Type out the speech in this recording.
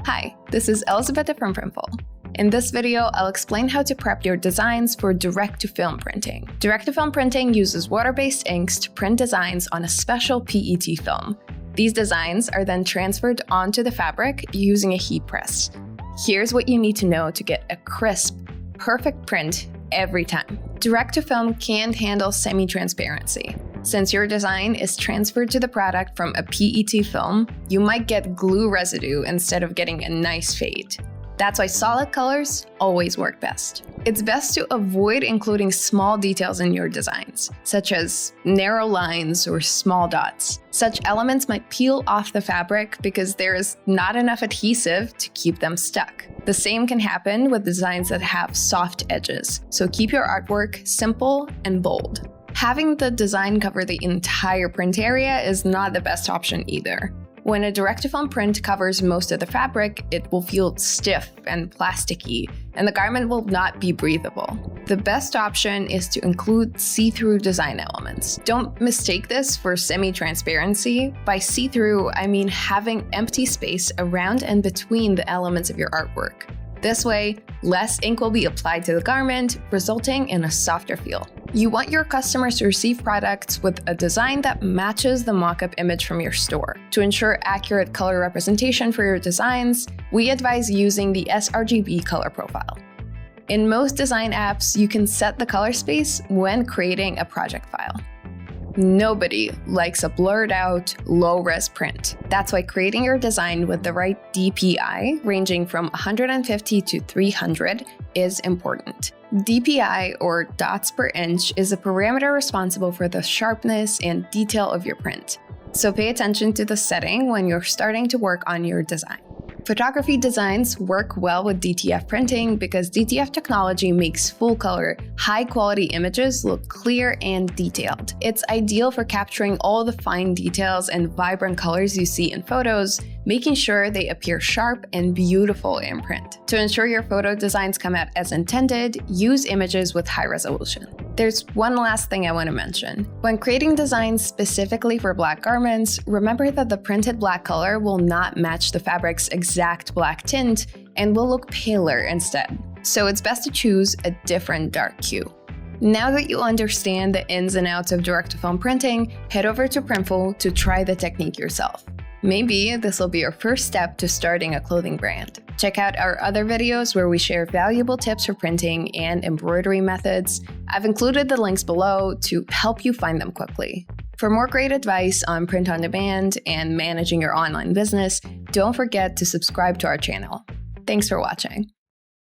Hi, this is Elizabeth from Printful. In this video, I'll explain how to prep your designs for direct-to-film printing. Direct-to-film printing uses water-based inks to print designs on a special PET film. These designs are then transferred onto the fabric using a heat press. Here's what you need to know to get a crisp, perfect print every time. Direct-to-film can't handle semi-transparency. Since your design is transferred to the product from a PET film, you might get glue residue instead of getting a nice fade. That's why solid colors always work best. It's best to avoid including small details in your designs, such as narrow lines or small dots. Such elements might peel off the fabric because there is not enough adhesive to keep them stuck. The same can happen with designs that have soft edges, so keep your artwork simple and bold. Having the design cover the entire print area is not the best option either. When a direct-to-film print covers most of the fabric, it will feel stiff and plasticky, and the garment will not be breathable. The best option is to include see-through design elements. Don't mistake this for semi-transparency. By see-through, I mean having empty space around and between the elements of your artwork. This way, less ink will be applied to the garment, resulting in a softer feel. You want your customers to receive products with a design that matches the mock-up image from your store. To ensure accurate color representation for your designs, we advise using the sRGB color profile. In most design apps, you can set the color space when creating a project file. Nobody likes a blurred out, low-res print. That's why creating your design with the right DPI, ranging from 150 to 300, is important. DPI, or dots per inch, is a parameter responsible for the sharpness and detail of your print. So pay attention to the setting when you're starting to work on your design. Photography designs work well with DTF printing because DTF technology makes full-color, high-quality images look clear and detailed. It's ideal for capturing all the fine details and vibrant colors you see in photos, making sure they appear sharp and beautiful in print. To ensure your photo designs come out as intended, use images with high resolution. There's one last thing I want to mention. When creating designs specifically for black garments, remember that the printed black color will not match the fabric's exact black tint and will look paler instead. So it's best to choose a different dark hue. Now that you understand the ins and outs of direct-to-film printing, head over to Printful to try the technique yourself. Maybe this will be your first step to starting a clothing brand. Check out our other videos where we share valuable tips for printing and embroidery methods. I've included the links below to help you find them quickly. For more great advice on print on demand and managing your online business, don't forget to subscribe to our channel. Thanks for watching.